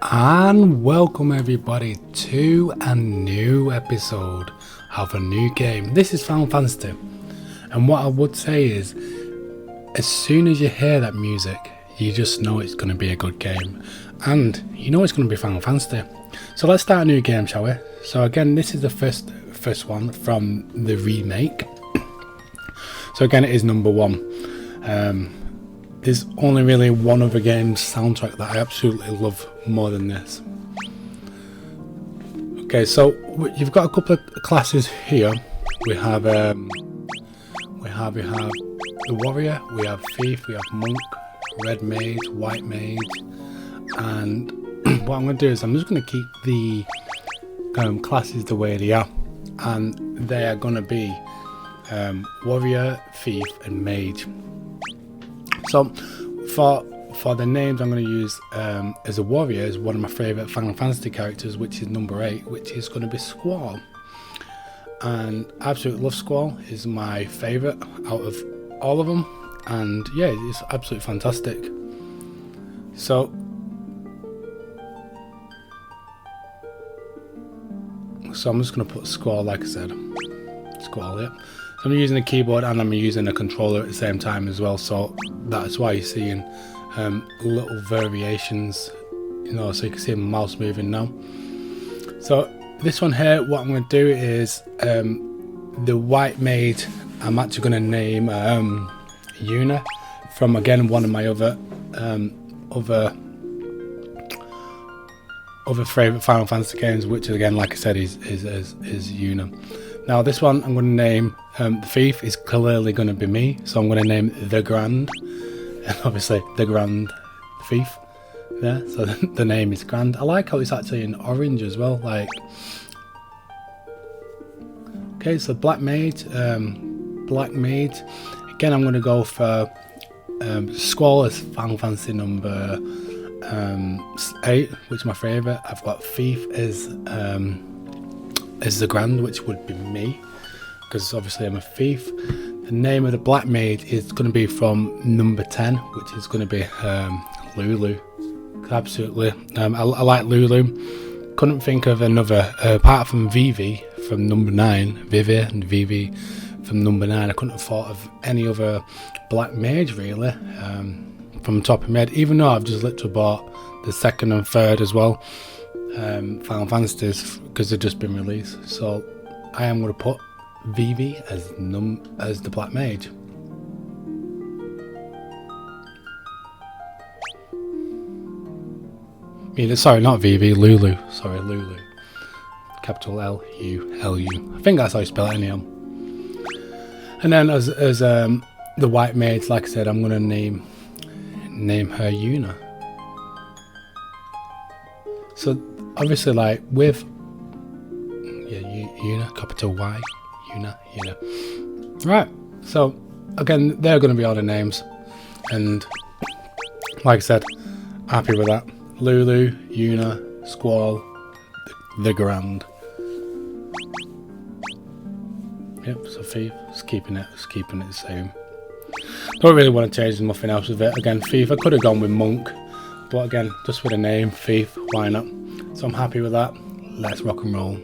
And welcome everybody to a new episode of a new game. This is Final Fantasy, and what I would say is, as soon as you hear that music, you just know it's going to be a good game, and you know it's going to be Final Fantasy. So let's start a new game, shall we? So again, this is the first one from the remake. So again, it is number one. There's only really one other game's soundtrack that I absolutely love more than this. Okay, so you've got a couple of classes here. We have the warrior, we have thief, we have monk, red mage, white mage, and what I'm going to do is I'm just going to keep the classes the way they are, and they are going to be warrior, thief, and mage. So for the names I'm going to use as a warrior is one of my favourite Final Fantasy characters, which is number 8, which is going to be Squall. And I absolutely love Squall. He's my favourite out of all of them, and yeah, it's absolutely fantastic. So I'm just going to put Squall, like I said. Squall, yeah. So I'm using a keyboard and I'm using a controller at the same time as well, so that's why you're seeing little variations, you know, so you can see my mouse moving now. So this one here, what I'm going to do is the white mage, I'm actually going to name Yuna from, again, one of my other favourite Final Fantasy games, which again, like I said, is Yuna. Now this one I'm going to name, the thief is clearly going to be me, so I'm going to name the Grand, and obviously the Grand Thief there, so the name is Grand. I like how it's actually in orange as well, like. Okay, so Black Mage, again I'm going to go for Squall as Final Fantasy number 8, which is my favourite. I've got Thief as the Grand, which would be me, because obviously I'm a thief. The name of the Black Mage is going to be from number 10, which is going to be Lulu. Absolutely, I like Lulu. Couldn't think of another apart from Vivi from number 9, Vivi and Vivi from number 9. I couldn't have thought of any other Black Mage really from the top of my head, even though I've just literally bought the second and third as well. Final Fantasies, because they've just been released, so I am going to put Vivi as the Black Mage. Sorry, not Vivi, Lulu. Sorry, Lulu. Capital L-U-L-U. I think that's how you spell it anyhow. And then as the White Mage, like I said, I'm going to name her Yuna. So obviously, like with Yuna, capital Y, Yuna. Right. So again, they're going to be all the names, and like I said, happy with that. Lulu, Yuna, Squall, the Grand. Yep. So Thief, just keeping it the same. Don't really want to change nothing else with it. Again, Thief. I could have gone with Monk, but again, just with a name, Thief. Why not? So I'm happy with that. Let's rock and roll.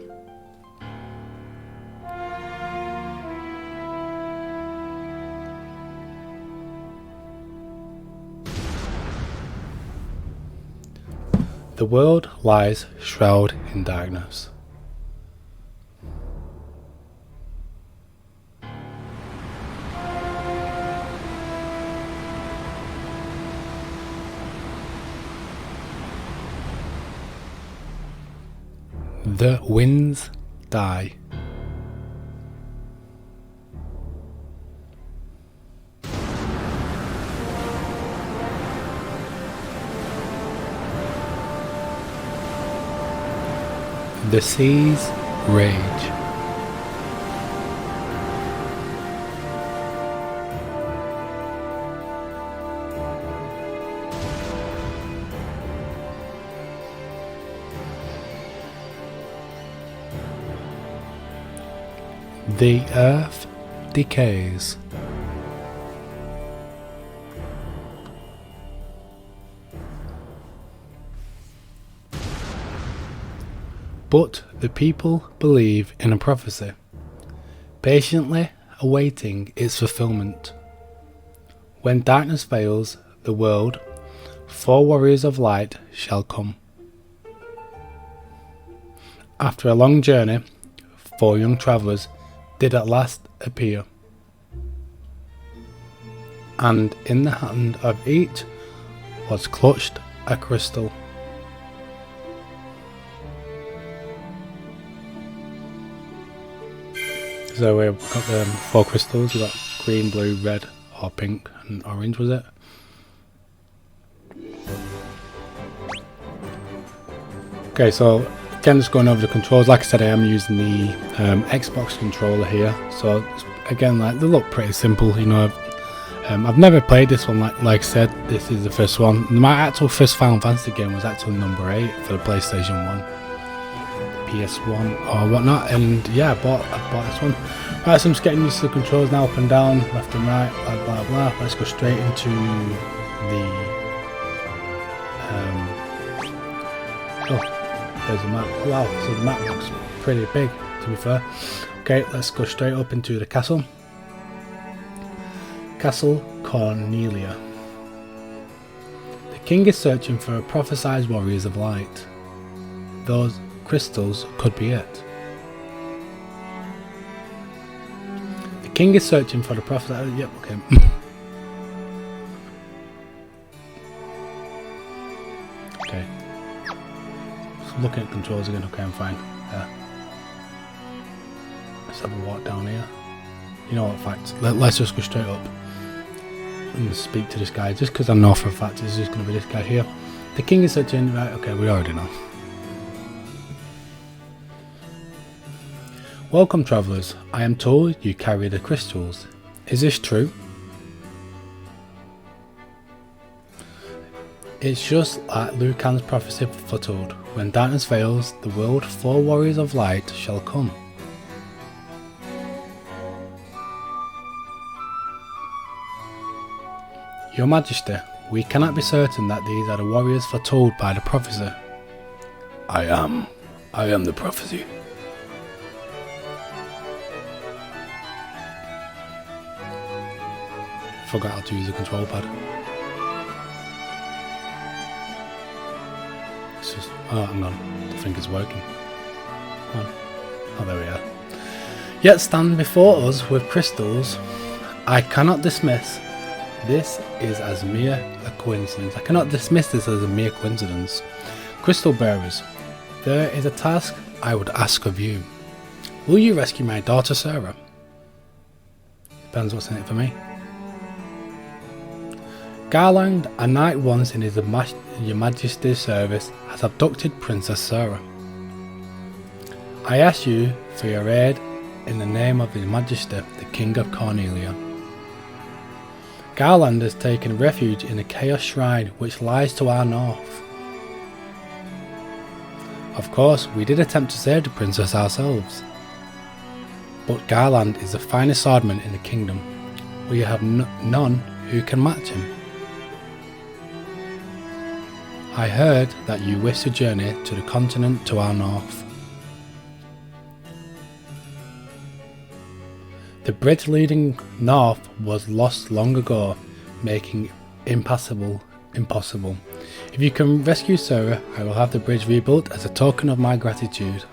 The world lies shrouded in darkness. The winds die. The seas rage. The earth decays. but the people believe in a prophecy, patiently awaiting its fulfillment. When darkness veils the world, 4 warriors of light shall come. After a long journey, 4 young travellers did at last appear, and in the hand of each was clutched a crystal. So we've got the 4 crystals. We've got green, blue, red, or pink, and orange, was it? Okay, so again, just going over the controls. Like I said, I am using the Xbox controller here. So again, like they look pretty simple. You know, I've never played this one. Like I said, this is the first one. My actual first Final Fantasy game was actually number 8 for the PlayStation 1. PS1 or whatnot, and yeah, I bought this one. Right, so I'm just getting used to the controls now, up and down, left and right, blah blah blah. Let's go straight into the oh, there's a map. Wow, so the map looks pretty big, to be fair. Okay, let's go straight up into the castle. Castle Cornelia. The king is searching for prophesied warriors of light. Those crystals could be it. The king is searching for the prophet. Yep, okay. Okay. Just looking at controls again. Okay, I'm fine. Let's have a walk down here. You know what, in fact, let's just go straight up and speak to this guy, just because I know for a fact it's just going to be this guy here. The king is searching. Right, okay, we already know. Welcome, travellers. I am told you carry the crystals. Is this true? It's just like Lucan's prophecy foretold. When darkness veils the world, 4 warriors of light shall come. Your Majesty, we cannot be certain that these are the warriors foretold by the prophecy. I am the prophecy. Forgot how to use the control pad. It's just, oh, hang on, I think it's working. Oh, there we are. Yet stand before us with crystals. I cannot dismiss this is as mere a coincidence. I cannot dismiss this as a mere coincidence. Crystal bearers, there is a task I would ask of you. Will you rescue my daughter Sarah? Depends what's in it for me. Garland, a knight once in your Majesty's service, has abducted Princess Sarah. I ask you for your aid in the name of His Majesty, the King of Cornelia. Garland has taken refuge in the Chaos Shrine which lies to our north. Of course, we did attempt to save the princess ourselves, but Garland is the finest swordman in the kingdom. We have none who can match him. I heard that you wish to journey to the continent to our north. The bridge leading north was lost long ago, making impossible. If you can rescue Sarah, I will have the bridge rebuilt as a token of my gratitude.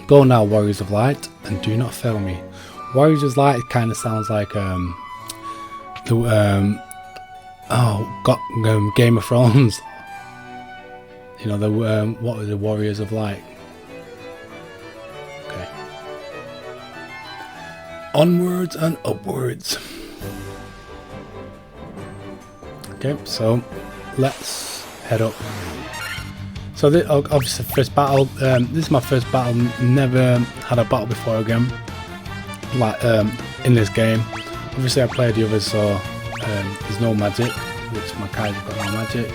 Go now, Warriors of Light, and do not fail me. Warriors of Light kind of sounds like Game of Thrones. You know, what are the Warriors of Light? Okay. Onwards and upwards. Okay, so let's head up. So this, obviously first battle. This is my first battle. Never had a battle before again, like in this game. Obviously I played the others, so there's no magic, which my character's got no magic.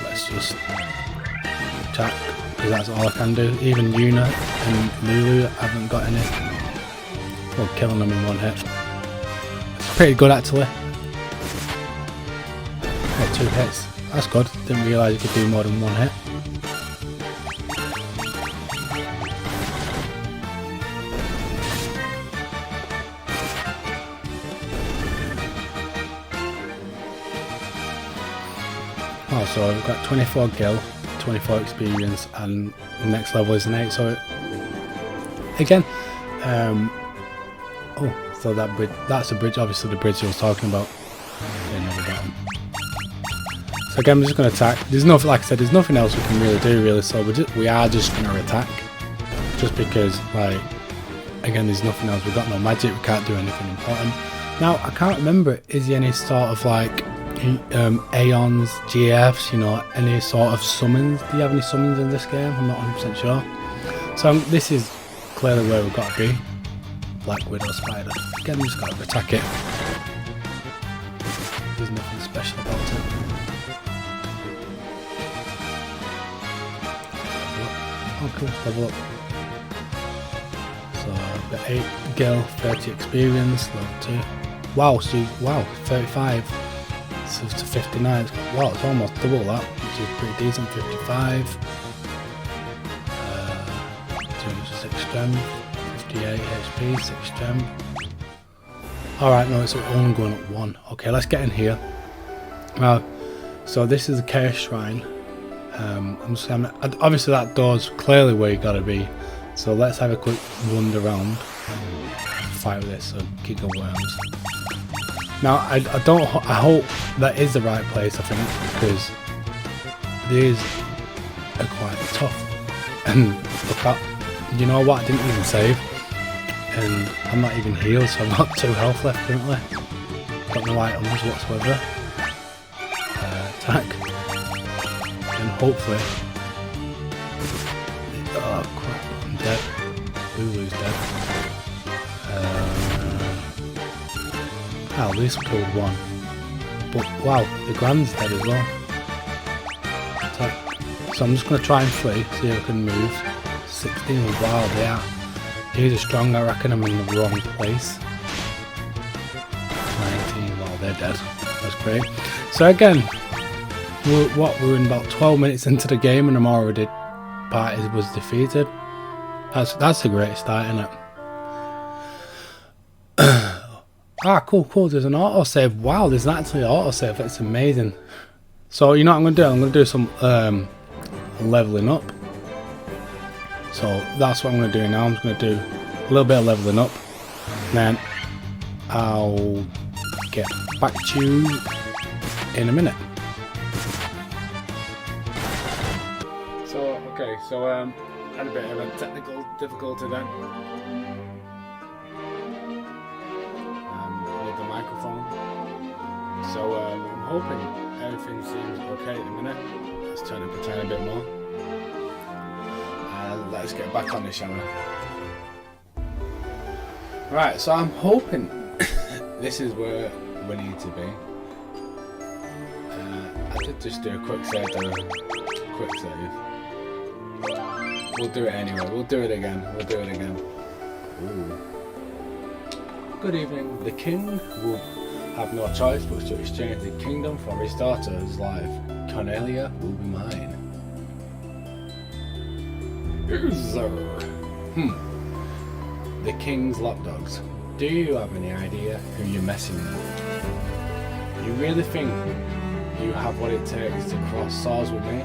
Let's just attack, because that's all I can do. Even Yuna and Lulu haven't got any. Well, killing them in one hit. It's pretty good actually. Oh, 2 hits. That's good. Didn't realise you could do more than 1 hit. Oh, so I've got 24 gil, 24 experience, and the next level is an 8. So again, oh, so that's the bridge. Obviously, the bridge I was talking about. Okay, another button. So again, we're just going to attack. There's nothing, like I said, there's nothing else we can really do, really. So we are just going to attack, just because, like, again, there's nothing else. We've got no magic. We can't do anything important. Now, I can't remember. Is there any sort of like Aeons, GFs? You know, any sort of summons? Do you have any summons in this game? I'm not 100% sure. So this is clearly where we've got to be. Black Widow Spider. Again, we just got to attack it. There's nothing special about it. Oh cool, level up. So I've got 8 gil, 30 experience, level 2. Wow, so wow, 35 so to 59. Wow, it's almost double that, which is pretty decent. 55. 6 strength, 58 HP, 6 strength. Alright, no, it's only going up 1. Okay, let's get in here. So this is the Chaos Shrine. Obviously that door's clearly where you gotta be. So let's have a quick wander around and fight with this giga worms. Now I hope that is the right place, I think, because these are quite tough. And look at, you know what, I didn't even save. And I'm not even healed, so I've got 2 health left currently. Got no items whatsoever. Attack. And hopefully... Oh crap, I'm dead. Lulu's dead. At least we killed 1. But wow, the Grand's dead as well. Attack. So I'm just going to try and flee, see if I can move. 16, wow, they are. These are strong, I reckon I'm in the wrong place. 19, well they're dead. That's great. So again, we're in about 12 minutes into the game and I'm already party was defeated. That's a great start, isn't it? Cool, there's an autosave. Wow, there's actually an autosave, that's amazing. So you know what I'm going to do? I'm going to do some leveling up. So that's what I'm going to do now. I'm just going to do a little bit of leveling up, and then I'll get back to you in a minute. So had a bit of a technical difficulty then with the microphone. So I'm hoping everything seems okay at the minute. Let's turn up a tiny bit more. Let's get back on this, shall we? Right, so I'm hoping this is where we need to be. I did just do a quick save. We'll do it anyway. We'll do it again. Ooh. Good evening. The king will have no choice but to exchange the kingdom for his daughter's life. Cornelia will be mine. The king's lapdogs. Do you have any idea who you're messing with? You really think you have what it takes to cross swords with me?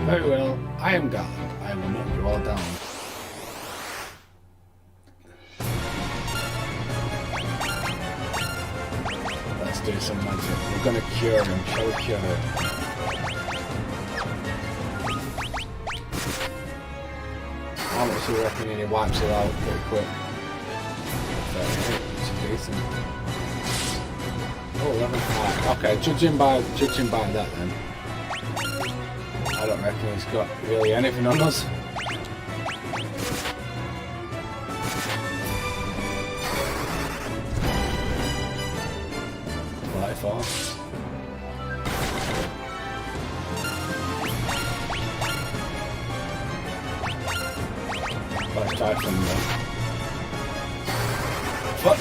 Very well, I am God. I will knock you all down. Let's do some magic. We're gonna cure him. Shall we cure him? How much do you reckon he wipes it out pretty quick? 38, which is decent. Oh, 11. Right, okay, judging by that then, I don't reckon he's got really anything on us. Let's try from there. What?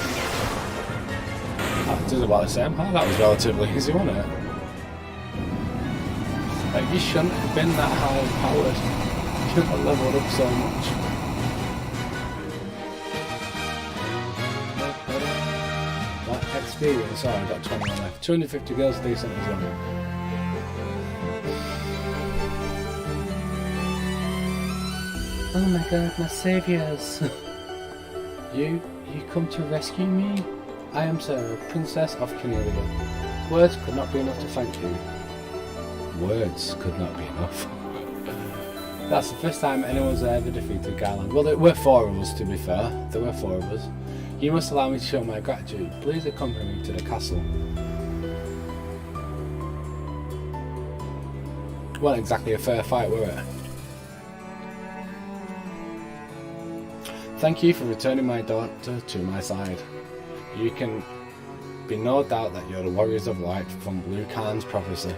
That does about the same. Oh, that was relatively easy, wasn't it? Like, you shouldn't have been that high powered. You shouldn't have leveled up so much. That experience, sorry, I got 21 left. 250 girls decent as well. Oh my god, my saviors! You come to rescue me? I am Sarah, Princess of Cornelia. Words could not be enough to thank you. Words could not be enough. That's the first time anyone's ever defeated Garland. Well, there were 4 of us, to be fair. There were 4 of us. You must allow me to show my gratitude. Please accompany me to the castle. Well, exactly a fair fight, were it? Thank you for returning my daughter to my side. You can be no doubt that you're the warriors of light from Blue Khan's prophecy.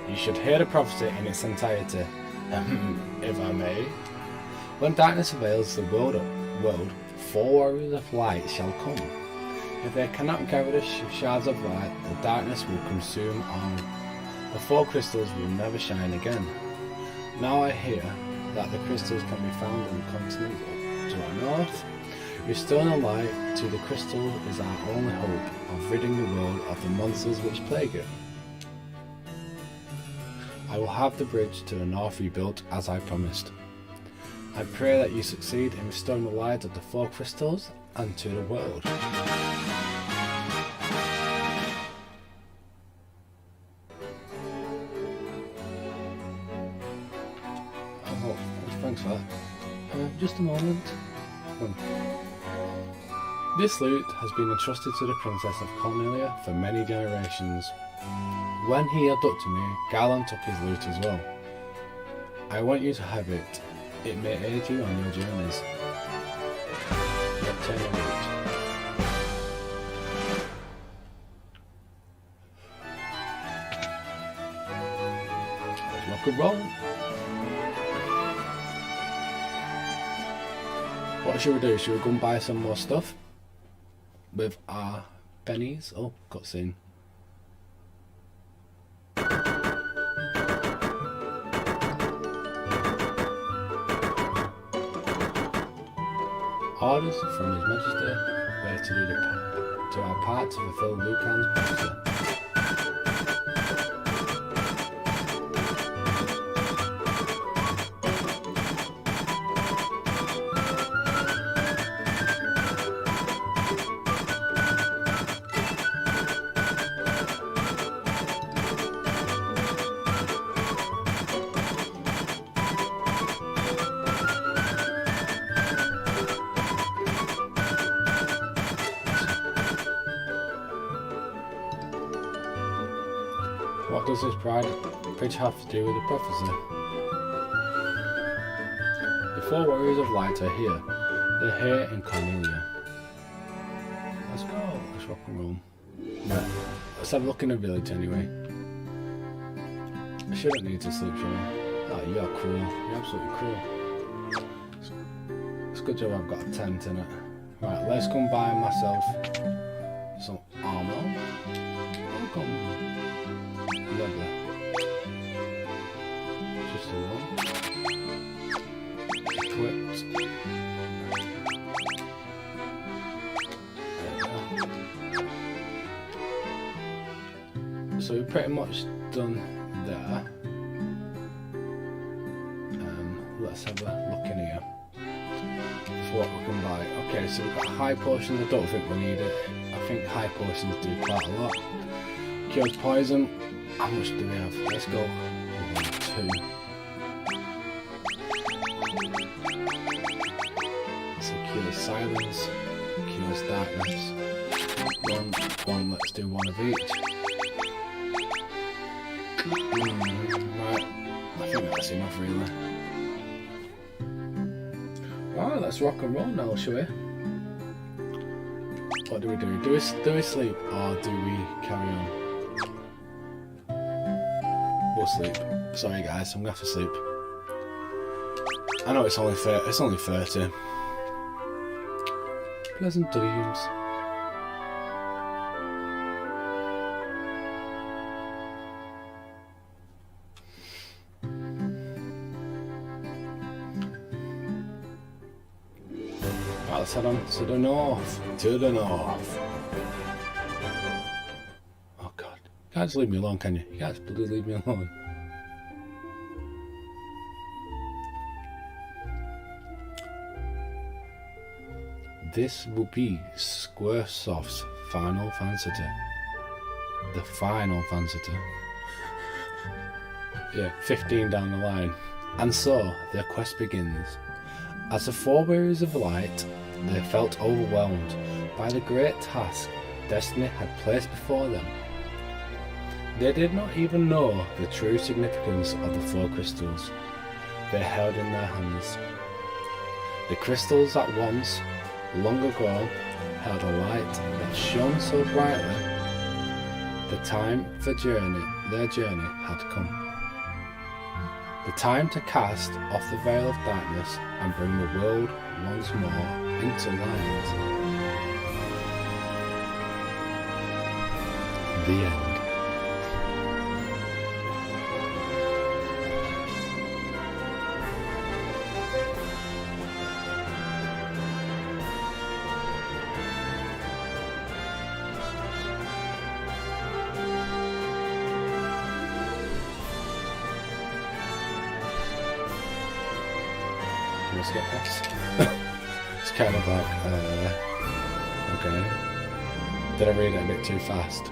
You should hear the prophecy in its entirety, if I may. When darkness avails the world, 4 warriors of light shall come. If they cannot gather the shards of light, the darkness will consume all. The 4 crystals will never shine again. Now I hear that the crystals can be found in the continent to our north. Restoring the light to the crystal is our only hope of ridding the world of the monsters which plague it. I will have the bridge to the north rebuilt as I promised. I pray that you succeed in restoring the light of the 4 crystals and to the world. Oh, thanks for that. Just a moment. This lute has been entrusted to the Princess of Cornelia for many generations. When he abducted me, Garland took his lute as well. I want you to have it. It may aid you on your journeys. Obtain a lute. Let's rock and roll. What should we do? Should we go and buy some more stuff? With our pennies? Oh, cutscene. Orders from His Majesty, where to our part to fulfill Liu Kang's prophecy. What does this bridge have to do with the prophecy? The 4 warriors of light are here. They're here in Cornelia. Let's go. Let's rock and roll. Right. Let's have a look in the village anyway. I shouldn't need to sleep, should I? Oh, you're cruel. You're absolutely cruel. It's a good job I've got a tent in it. Right, let's go and buy myself some armor. Welcome. Lovely. Just the one. Equipped. So we're pretty much done there. Let's have a look in here for what we can buy. Okay, so we've got high potions. I don't think we need it. I think high potions do quite a lot. Cures poison. How much do we have? Let's go. 1, 2. So cures silence, cures darkness. 1. Let's do 1 of each. Right. I think that's enough, really. Alright, let's rock and roll now, shall we? What do we do? Do we sleep or do we carry on? We'll sleep. Sorry guys, I'm gonna have to sleep. I know it's only 30. Pleasant dreams. Right, let's head on to the north. To the north. You can't just leave me alone, can you? You can't just please leave me alone. This will be Squaresoft's final Fantasy. The final Fantasy. Yeah, 15 down the line. And so, their quest begins. As the four wearies of light, they felt overwhelmed by the great task destiny had placed before them. They did not even know the true significance of the four crystals they held in their hands. The crystals that once, long ago, held a light that shone so brightly. The time for their journey had come. The time to cast off the veil of darkness and bring the world once more into light. The end. Let's get this. It's kind of like, okay. Did I read it a bit too fast?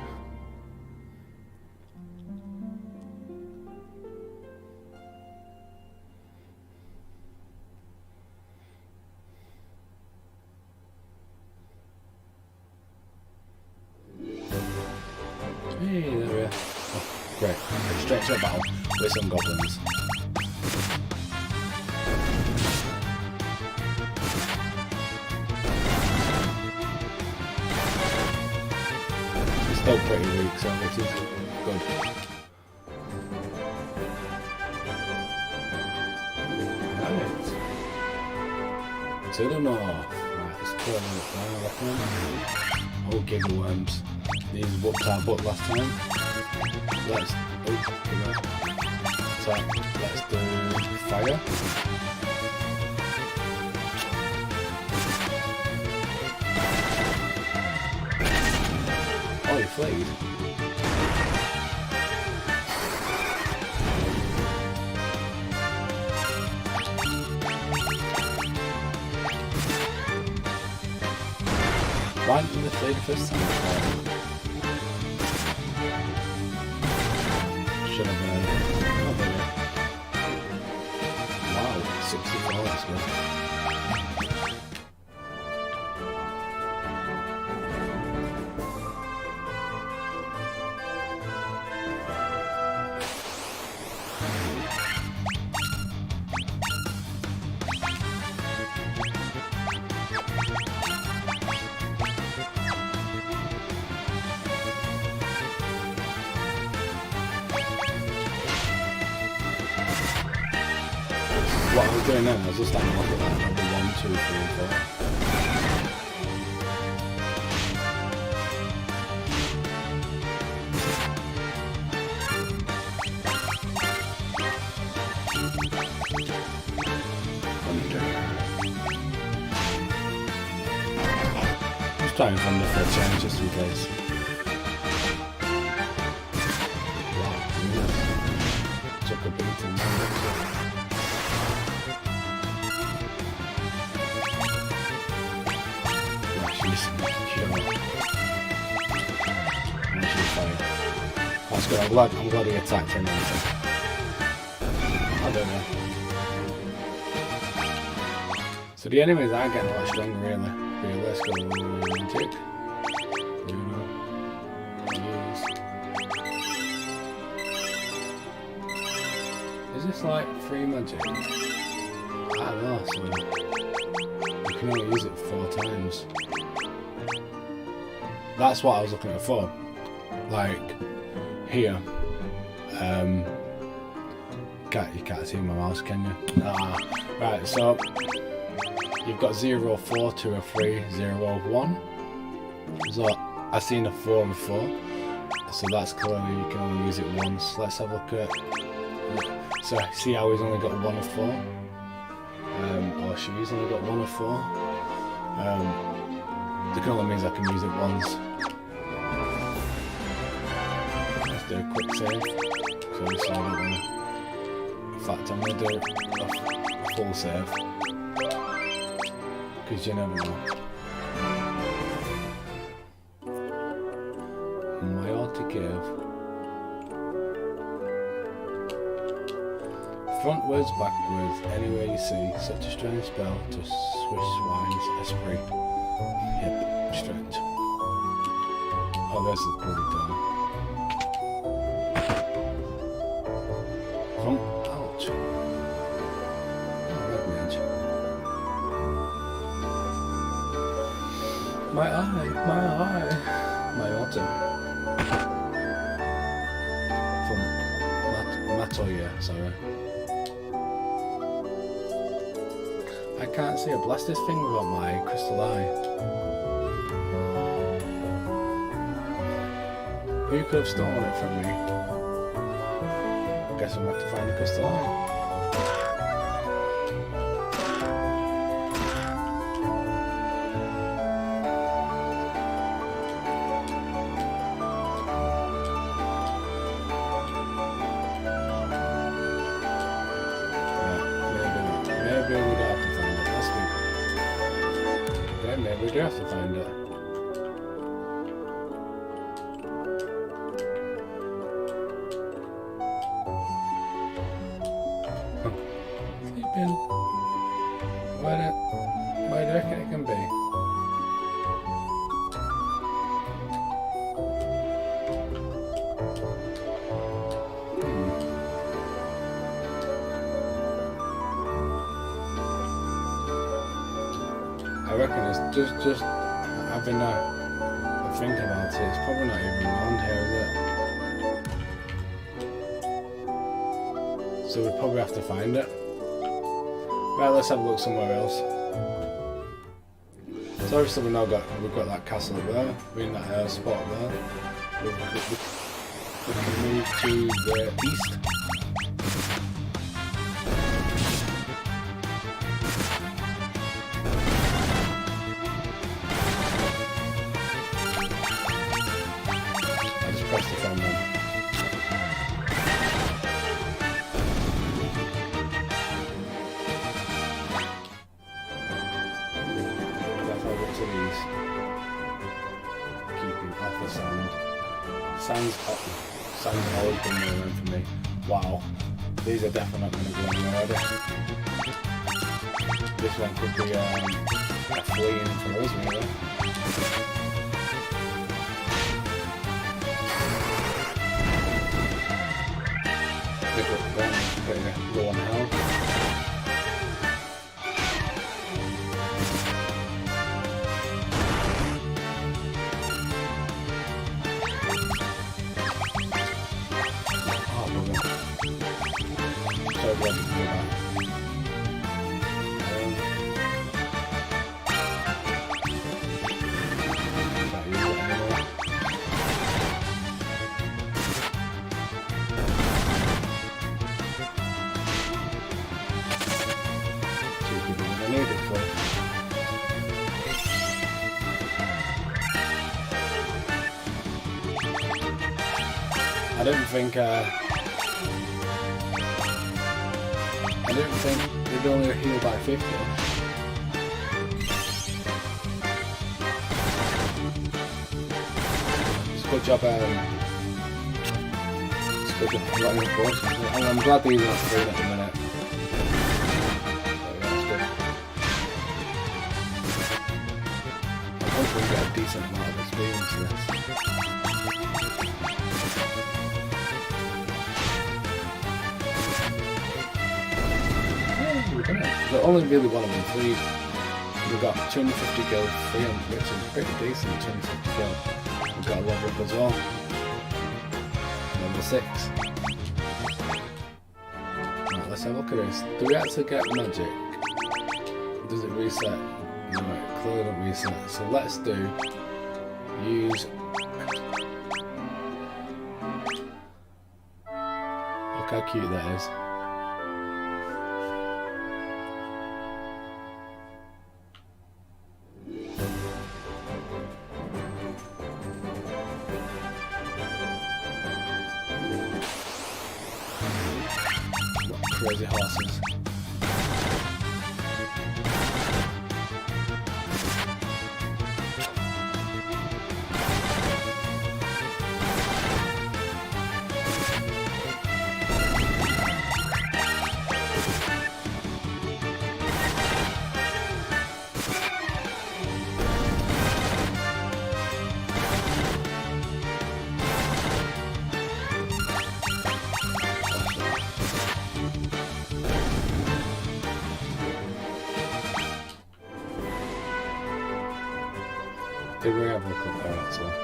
Hey, there we are. Oh, great. Straight to a battle with some goblins. Still pretty weak, so this is good. Right. To the north. Right, let's turn it down, I reckon. Oh, giggle worms. These whooped our butt last time. Let's do fire. Oh, you flayed. Why didn't they play the first time? Should have not really. Wow, 64, that's good. What I was doing then, I was just standing up at that, number 1, 2, 3 and 4. Just trying from the first change just in case. Wow, took a beating. That's good, I'm glad he attacked him. I don't know. So the enemies are getting a lot stronger really. Here, let's go tick. Is this like free magic? I don't know, so you can only use it 4 times. That's what I was looking at for. Like here. You can't see my mouse, can you? Right, so you've got 0, 4, 2 or 3, 0, 1. So I've seen a 4 and 4. So that's clearly you can only use it once. Let's have a look at. So see how he's only got 1 of 4. Or she's only got 1 of 4. That only means I can use it once. Let's do a quick save. So I don't know. In fact, I'm going to do a full save. Because you never know. My ought to give. Frontwards, backwards, anywhere you see such a strange spell to swish swine's esprit. Yep, strange. Oh, there's the bloody door. Ouch. Oh, red mage. My eye, my autumn. From Matoya, sorry. I can't see a blasted thing without my crystal eye. Who could have stolen it from me? Guess I'm going to have to find the crystal eye. Maybe we don't have to find it. Let's do. Yeah, maybe we do have to find it. Sleeping. Where do you reckon it can be? I reckon it's just having a think about it. It's probably not even around here, is it? So we probably have to find it. Right, let's have a look somewhere else. So obviously we've got that castle up there. We're in that spot up there. We can move to the east. Press the phone then. Definitely go to these. Keeping off the sand. Sand's always been the one for me. Wow. These are definitely not going to go anywhere, are they? This one could be a fleeing for us, really. Go on now. Oh, so glad to do that. I didn't think they'd only heal by 50. It's a good job, letting it force. And I'm glad these are free at the minute. I hope we get a decent amount of experience in this. But only really one of them free. We've got 250 gil free, which is pretty decent. 250 gil. We've got a level up as well. Level 6. Right, let's have a look at this. Do we actually get magic? Does it reset? No, it clearly don't reset. So let's use. Look how cute that is. Crazy horses. Did we have a look up there actually?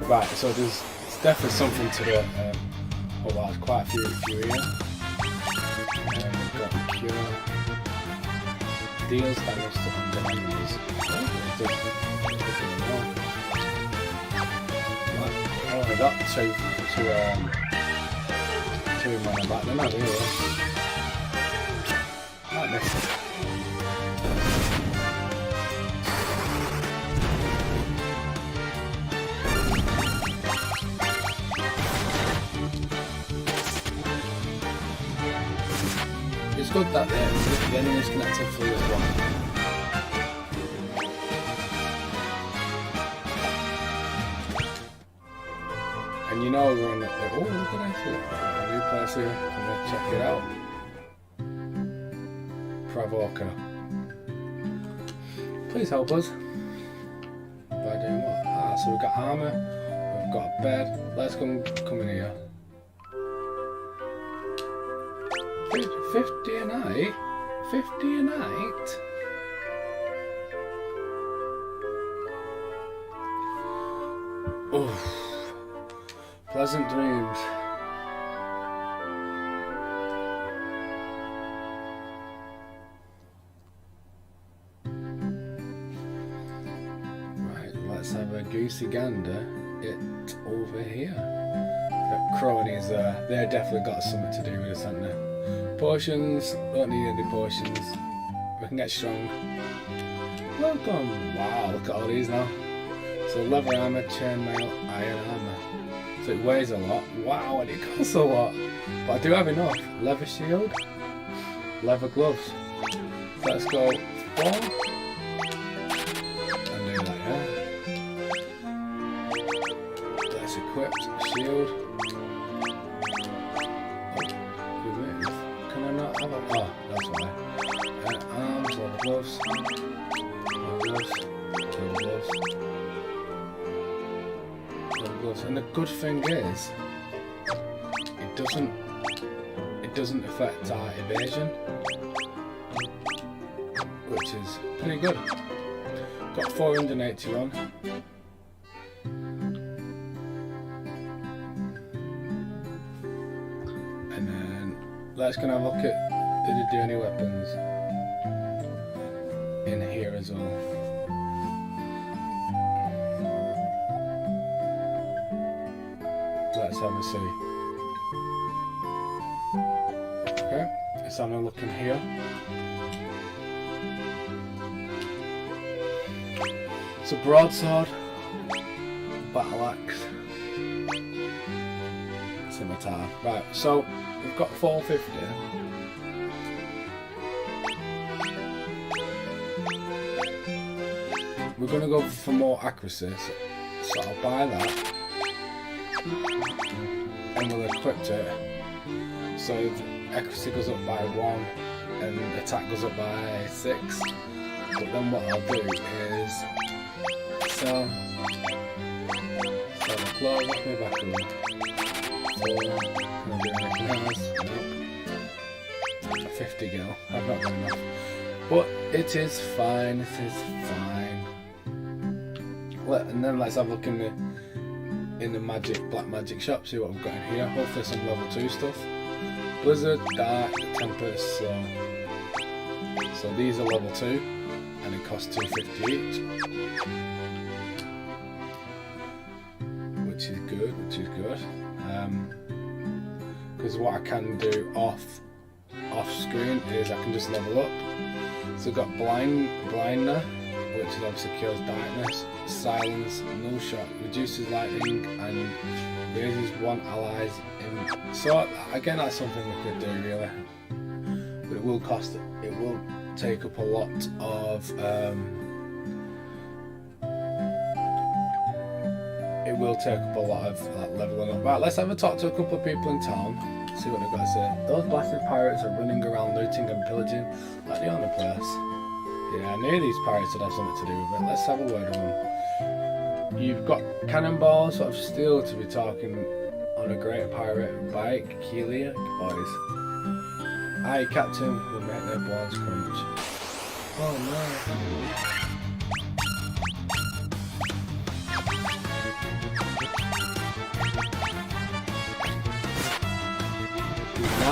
Right, so there's definitely something to the. Oh wow, there's quite a few here. We've got cure. Deals damage to enemies. I only got two mana back. They're not really. Might miss it. It's good that the enemies can actively as well. And you know we're in the... Oh, look at that. A new place here. I'm going to check it out. Provoker. Please help us. By doing what? Ah, so we've got armour. We've got a bed. Let's come in here. 50 a night? 50 a night? Oh. Pleasant dreams. Right, let's have a goosey gander. It over here. The cronies there. They've definitely got something to do with us, haven't they? Potions. Don't need any potions. We can get strong. Welcome. Wow, look at all these now. So leather armor, chainmail, iron armor. So it weighs a lot. Wow, and it costs a lot. But I do have enough. Leather shield, leather gloves. Let's go 4. And do that, yeah. Let's equip shield. Oh, can I not have it? Oh, that's why. Arms, leather gloves. Leather gloves. And the good thing is, it doesn't affect our evasion, which is pretty good. Got 481. And then let's go and have a look at, did it do any weapons in here as well? Let's have a see. Okay, let's have a look in here. It's a broadsword, battle axe, scimitar. Right, so we've got 450. We're going to go for more accuracy, so I'll buy that. And we'll equip it. So accuracy goes up by 1 and attack goes up by 6. But then what I'll do is sell the clothes off my back room. So can I do anything else? Nope. 50 gil. I've not got enough. But it is fine, it is fine. And then let's have a look in the black magic shop, see what we've got in here. Hopefully some level 2 stuff. Blizzard, Dark, Tempest, so these are level 2 and it costs 250 each. Which is good. Because what I can do off screen is I can just level up. So I've got Blinder, which is obviously kills darkness. Silence, no shot, reduces lightning and raises one allies in. So again, that's something we could do really, but it will cost. It will take up a lot of. It will take up a lot of leveling up. Right, let's have a talk to a couple of people in town. See what they've got to say. Those blasted pirates are running around looting and pillaging like they own the place. Yeah, I knew these pirates would have something to do with it. Let's have a word with them. You've got cannonballs, sort of steel to be talking on a great pirate bike. Keelia, boys. Aye, Captain, we'll make their bones crunch. Oh no.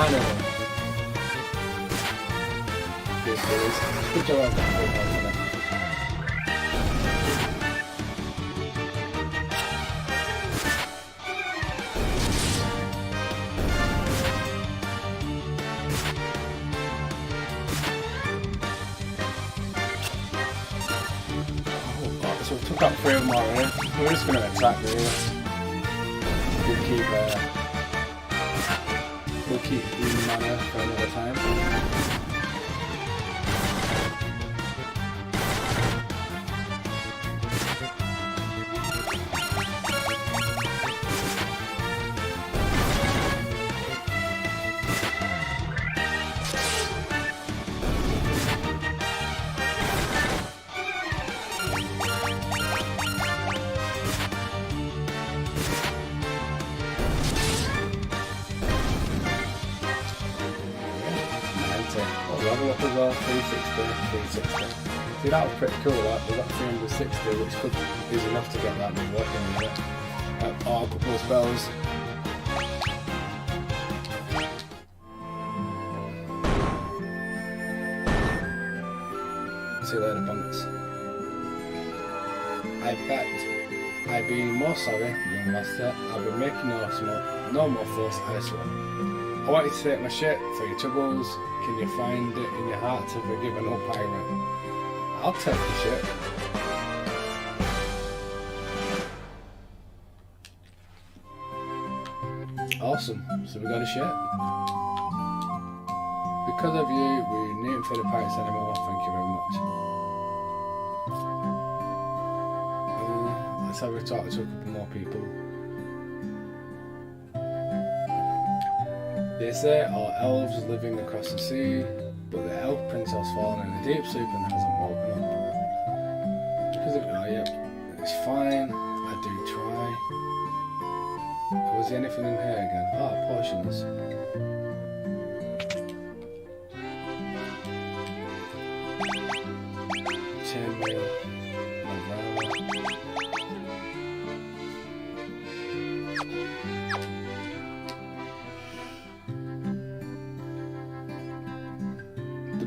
9 of them. Good job on that. So we took out 3 of them already. We're just going to attack really. We'll keep green mana for another time. Level up as well, 360, 360. See, that was pretty cool, that. We got 360, which is enough to get that big working with it. Oh, a couple of spells. See you later, punks. I bet I'd be more sorry, young master. I'll be making no more fuss, I swear. I want you to take my shit for your troubles. Can you find it in your heart to forgive an old pirate? I'll take the shit. Awesome, so we got a shit. Because of you, we needn't fear the pirates anymore, thank you very much. Let's have a talk to a couple more people. They say are elves living across the sea, but the elf prince has fallen in a deep sleep and hasn't woken up. Because of it's fine, I do try. Was there anything in here again? Potions. Chainmail,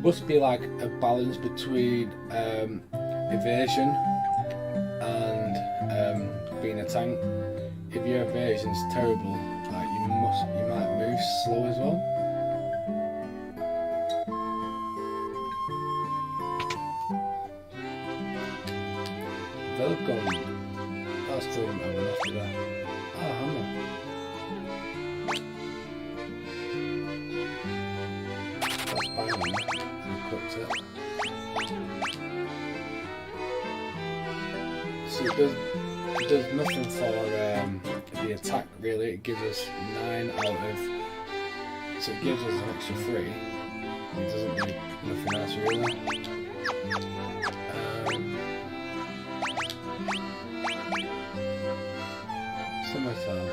must be like a balance between evasion and being a tank. If your evasion's terrible, like you might move slow as well. Velcom. I still don't have enough of that. Hammer. That's bang. So it does nothing for the attack really. It gives us 9 out of, so it gives us an extra 3. It doesn't do nothing else really. Similar time.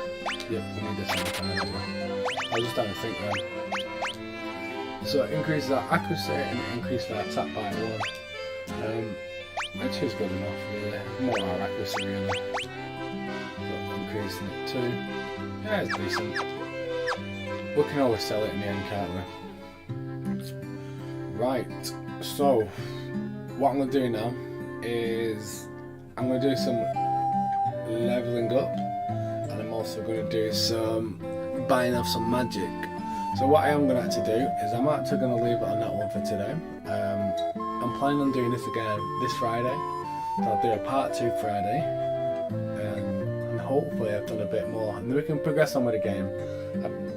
Yep, we need this similar time as well. I was just having to think then. So it increases our accuracy and it increases our attack by 1. Which is good enough really. More our accuracy really. So increasing it too. Yeah, it's decent. We can always sell it in the end, can't we? Right, so what I'm going to do now is I'm going to do some leveling up and I'm also going to do some buying of some magic. So what I am going to actually do is I'm actually going to leave it on that one for today. I'm planning on doing this again this Friday. So I'll do a part 2 Friday. And hopefully I've done a bit more. And then we can progress on with the game.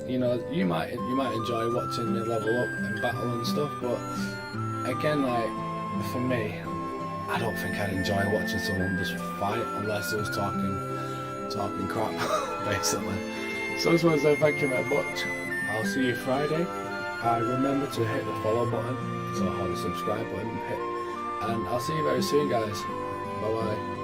You know, you might enjoy watching me level up and battle and stuff, but again, like, for me, I don't think I'd enjoy watching someone just fight unless it was talking crap, basically. So I just want to say thank you very much. I'll see you Friday. Remember to hit the follow button, so hold the subscribe button, and I'll see you very soon, guys. Bye bye.